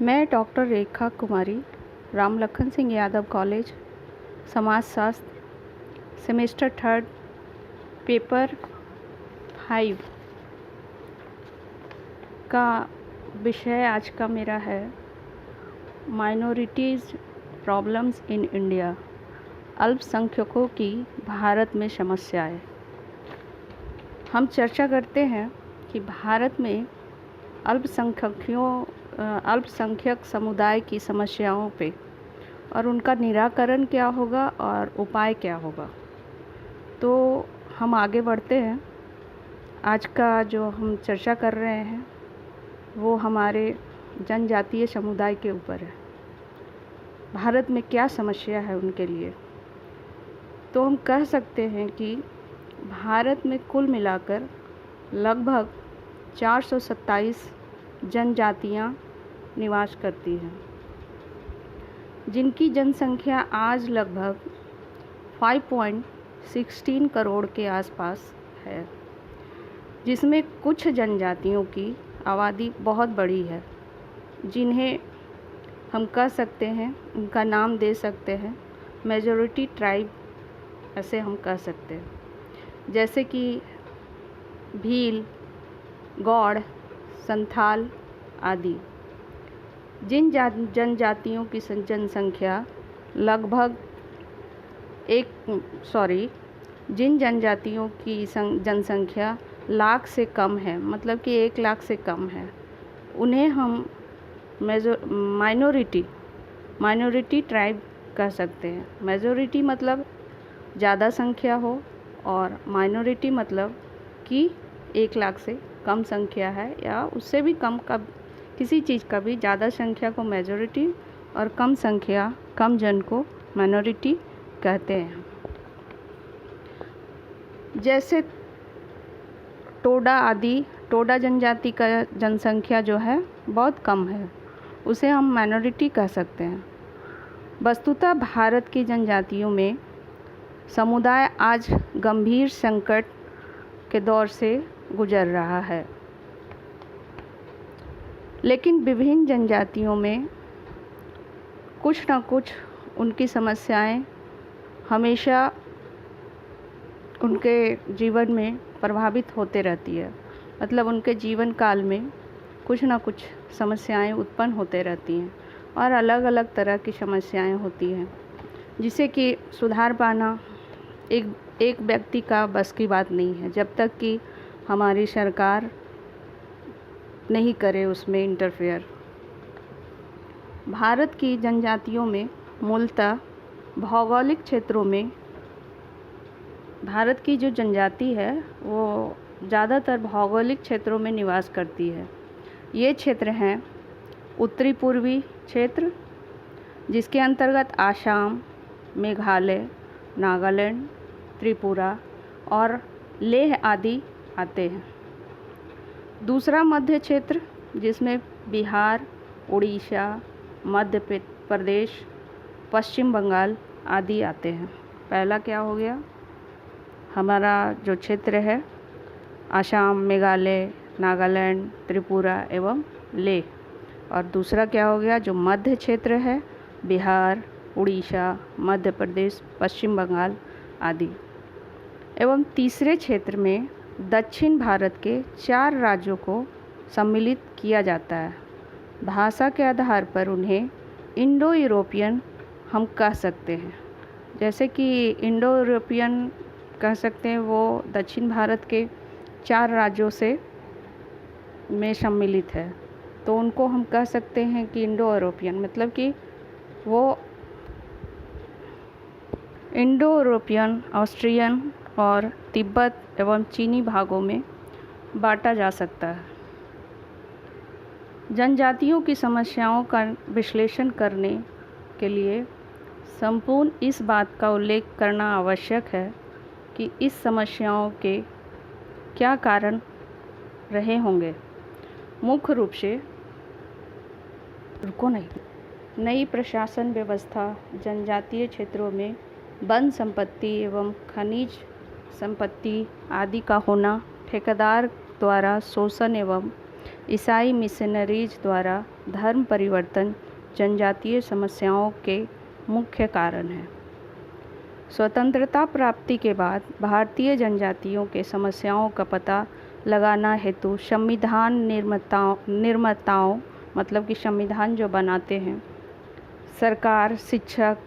मैं डॉक्टर रेखा कुमारी, राम लखन सिंह यादव कॉलेज, समाजशास्त्र, semester 3, paper 5 का विषय आज का मेरा है माइनॉरिटीज़ प्रॉब्लम्स इन इंडिया, अल्पसंख्यकों की भारत में समस्याएं। हम चर्चा करते हैं कि भारत में अल्पसंख्यक समुदाय की समस्याओं पे और उनका निराकरण क्या होगा और उपाय क्या होगा। तो हम आगे बढ़ते हैं। आज का जो हम चर्चा कर रहे हैं वो हमारे जनजातीय समुदाय के ऊपर है। भारत में क्या समस्या है उनके लिए। तो हम कह सकते हैं कि भारत में कुल मिलाकर लगभग 427 जनजातियां निवास करती हैं, जिनकी जनसंख्या आज लगभग 5.16 करोड़ के आसपास है, जिसमें कुछ जनजातियों की आबादी बहुत बड़ी है, जिन्हें हम कह सकते हैं, उनका नाम दे सकते हैं मेजॉरिटी ट्राइब, ऐसे हम कह सकते हैं, जैसे कि भील, गौड़, संथाल आदि। जिन जनजातियों की जनसंख्या लगभग जिन जनजातियों की जनसंख्या लाख से कम है, मतलब कि 1 लाख से कम है, उन्हें हम माइनॉरिटी ट्राइब कह सकते हैं। मेजॉरिटी मतलब ज़्यादा संख्या हो और माइनॉरिटी मतलब कि 1 लाख से कम संख्या है या उससे भी कम किसी चीज़ का भी ज़्यादा संख्या को मेजॉरिटी और कम जन को माइनॉरिटी कहते हैं। जैसे टोडा जनजाति का जनसंख्या जो है बहुत कम है, उसे हम माइनॉरिटी कह सकते हैं। वस्तुतः भारत की जनजातियों में समुदाय आज गंभीर संकट के दौर से गुजर रहा है, लेकिन विभिन्न जनजातियों में कुछ न कुछ उनकी समस्याएं हमेशा उनके जीवन में प्रभावित होते रहती है। मतलब उनके जीवन काल में कुछ न कुछ समस्याएं उत्पन्न होते रहती हैं और अलग अलग तरह की समस्याएं होती हैं, जिसे कि सुधार पाना एक व्यक्ति का बस की बात नहीं है, जब तक कि हमारी सरकार नहीं करे उसमें इंटरफेयर। भारत की जनजातियों में मूलतः भौगोलिक क्षेत्रों में भारत की जो जनजाति है वो ज़्यादातर भौगोलिक क्षेत्रों में निवास करती है। ये क्षेत्र हैं उत्तरी पूर्वी क्षेत्र, जिसके अंतर्गत आसाम, मेघालय, नागालैंड, त्रिपुरा और लेह आदि आते हैं। दूसरा मध्य क्षेत्र, जिसमें बिहार, उड़ीसा, मध्य प्रदेश, पश्चिम बंगाल आदि आते हैं। पहला क्या हो गया, हमारा जो क्षेत्र है आसाम, मेघालय, नागालैंड, त्रिपुरा एवं लेह, और दूसरा क्या हो गया जो मध्य क्षेत्र है बिहार, उड़ीसा, मध्य प्रदेश, पश्चिम बंगाल आदि। एवं तीसरे क्षेत्र में दक्षिण भारत के 4 राज्यों को सम्मिलित किया जाता है। भाषा के आधार पर उन्हें इंडो यूरोपियन हम कह सकते हैं। जैसे कि इंडो यूरोपियन कह सकते हैं, वो दक्षिण भारत के 4 राज्यों में सम्मिलित है, तो उनको हम कह सकते हैं कि इंडो यूरोपियन, मतलब कि वो इंडो यूरोपियन, ऑस्ट्रियन और तिब्बत एवं चीनी भागों में बांटा जा सकता है। जनजातियों की समस्याओं का विश्लेषण करने के लिए संपूर्ण इस बात का उल्लेख करना आवश्यक है कि इस समस्याओं के क्या कारण रहे होंगे। मुख्य रूप से नई प्रशासन व्यवस्था, जनजातीय क्षेत्रों में वन संपत्ति एवं खनिज संपत्ति आदि का होना, ठेकेदार द्वारा शोषण एवं ईसाई मिशनरीज द्वारा धर्म परिवर्तन जनजातीय समस्याओं के मुख्य कारण है। स्वतंत्रता प्राप्ति के बाद भारतीय जनजातियों के समस्याओं का पता लगाना हेतु संविधान निर्माताओं मतलब कि संविधान जो बनाते हैं, सरकार, शिक्षक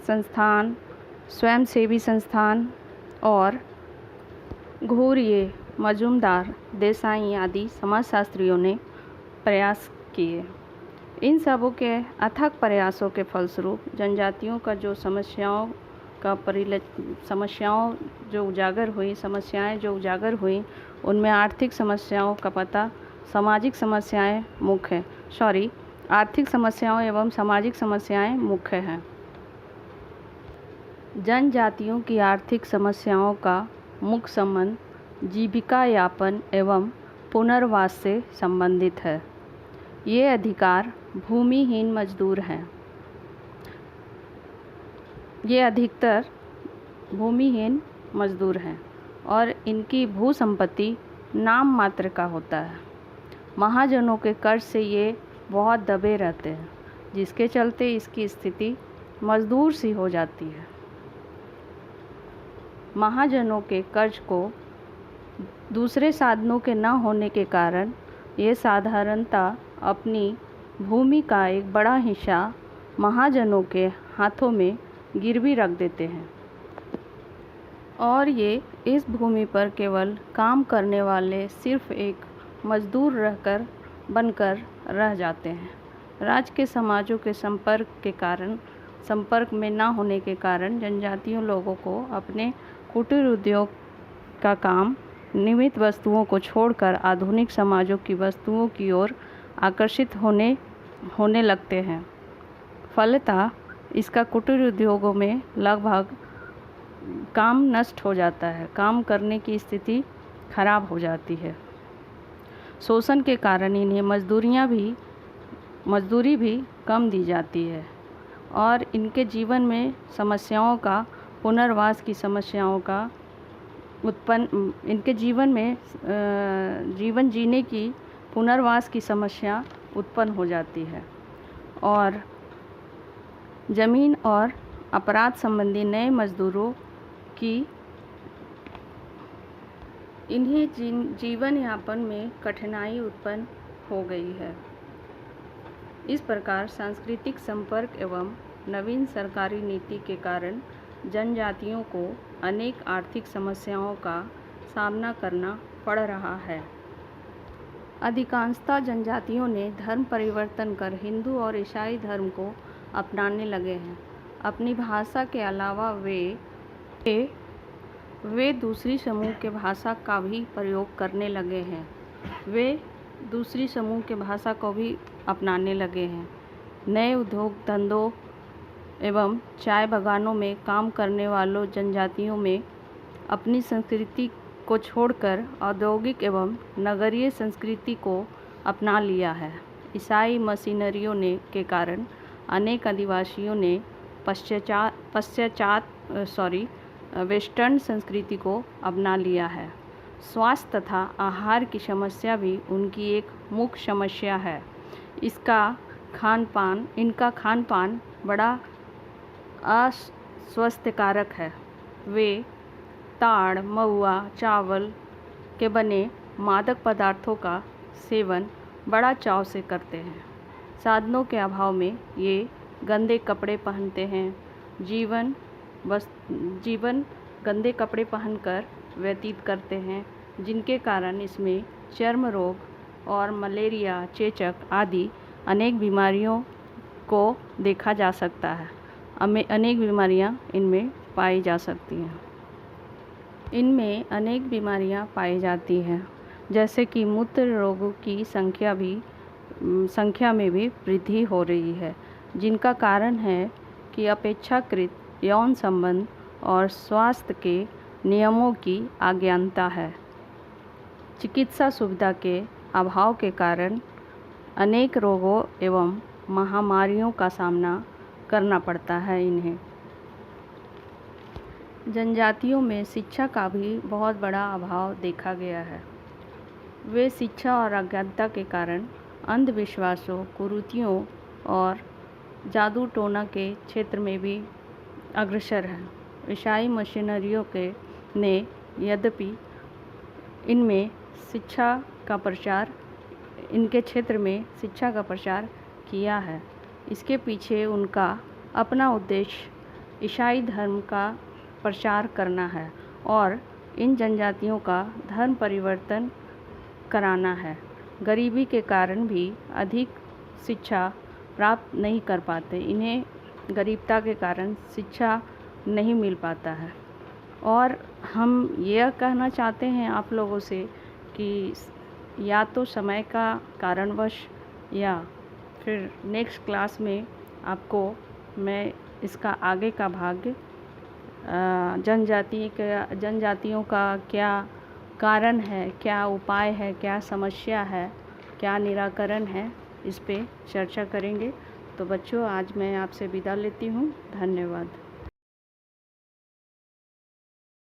संस्थान, स्वयंसेवी संस्थान और घुरिये, मजूमदार, देसाई आदि समाजशास्त्रियों ने प्रयास किए। इन सबों के अथक प्रयासों के फलस्वरूप जनजातियों का जो समस्याएं जो उजागर हुई उनमें आर्थिक समस्याओं का पता, आर्थिक समस्याओं एवं सामाजिक समस्याएं मुख्य हैं। जनजातियों की आर्थिक समस्याओं का मुख्य संबंध जीविका यापन एवं पुनर्वास से संबंधित है। ये अधिकार भूमिहीन मजदूर हैं। ये अधिकतर भूमिहीन मजदूर हैं और इनकी भू संपत्ति नाम मात्र का होता है। महाजनों के कर्ज से ये बहुत दबे रहते हैं, जिसके चलते इसकी स्थिति मजदूर सी हो जाती है। महाजनों के कर्ज को दूसरे साधनों के न होने के कारण ये साधारणतः अपनी भूमि का एक बड़ा हिस्सा महाजनों के हाथों में गिरवी रख देते हैं और ये इस भूमि पर केवल काम करने वाले सिर्फ एक मजदूर बनकर रह जाते हैं। राज्य के समाजों के संपर्क में न होने के कारण जनजातीय लोगों को अपने कुटीर उद्योग का काम निमित्त वस्तुओं को छोड़कर आधुनिक समाजों की वस्तुओं की ओर आकर्षित होने लगते हैं। फलतः इसका कुटीर उद्योगों में लगभग काम नष्ट हो जाता है, काम करने की स्थिति खराब हो जाती है। शोषण के कारण इन्हें मजदूरी भी कम दी जाती है और इनके जीवन में समस्याओं का पुनर्वास की समस्याओं का इनके जीवन में जीवन जीने की पुनर्वास की समस्या उत्पन्न हो जाती है और जमीन और अपराध संबंधी नए मजदूरों की इन्हें जीवन यापन में कठिनाई उत्पन्न हो गई है। इस प्रकार सांस्कृतिक संपर्क एवं नवीन सरकारी नीति के कारण जनजातियों को अनेक आर्थिक समस्याओं का सामना करना पड़ रहा है। अधिकांशतः जनजातियों ने धर्म परिवर्तन कर हिंदू और ईसाई धर्म को अपनाने लगे हैं। अपनी भाषा के अलावा वे दूसरी समूह के भाषा का भी प्रयोग करने लगे हैं। वे दूसरी समूह के भाषा को भी अपनाने लगे हैं। नए उद्योग धंधों एवं चाय बागानों में काम करने वालों जनजातियों में अपनी संस्कृति को छोड़कर औद्योगिक एवं नगरीय संस्कृति को अपना लिया है। ईसाई मशीनरियों के कारण अनेक आदिवासियों ने वेस्टर्न संस्कृति को अपना लिया है। स्वास्थ्य तथा आहार की समस्या भी उनकी एक मुख्य समस्या है। इनका खान पान बड़ा अस्वास्थ्यकारक है। वे ताड़, महुआ, चावल के बने मादक पदार्थों का सेवन बड़ा चाव से करते हैं। साधनों के अभाव में ये गंदे कपड़े पहनते हैं। जीवन गंदे कपड़े पहनकर व्यतीत करते हैं, जिनके कारण इसमें चर्म रोग और मलेरिया, चेचक आदि अनेक बीमारियों को देखा जा सकता है। अनेक बीमारियां इनमें पाई जा सकती हैं। इनमें अनेक बीमारियां पाई जाती हैं, जैसे कि मूत्र रोगों की संख्या में भी वृद्धि हो रही है, जिनका कारण है कि अपेक्षाकृत यौन संबंध और स्वास्थ्य के नियमों की अज्ञानता है। चिकित्सा सुविधा के अभाव के कारण अनेक रोगों एवं महामारियों का सामना करना पड़ता है इन्हें। जनजातियों में शिक्षा का भी बहुत बड़ा अभाव देखा गया है। वे शिक्षा और अज्ञानता के कारण अंधविश्वासों, कुरीतियों और जादू टोना के क्षेत्र में भी अग्रसर है। ईसाई मिशनरियों के ने यद्यपि इनके क्षेत्र में शिक्षा का प्रचार किया है, इसके पीछे उनका अपना उद्देश्य ईसाई धर्म का प्रचार करना है और इन जनजातियों का धर्म परिवर्तन कराना है। गरीबी के कारण भी अधिक शिक्षा प्राप्त नहीं कर पाते, इन्हें गरीबता के कारण शिक्षा नहीं मिल पाता है। और हम यह कहना चाहते हैं आप लोगों से कि या तो समय का कारणवश या फिर नेक्स्ट क्लास में आपको मैं इसका आगे का भाग जनजातियों का क्या कारण है, क्या उपाय है, क्या समस्या है, क्या निराकरण है, इस पे चर्चा करेंगे। तो बच्चों, आज मैं आपसे विदा लेती हूँ। धन्यवाद।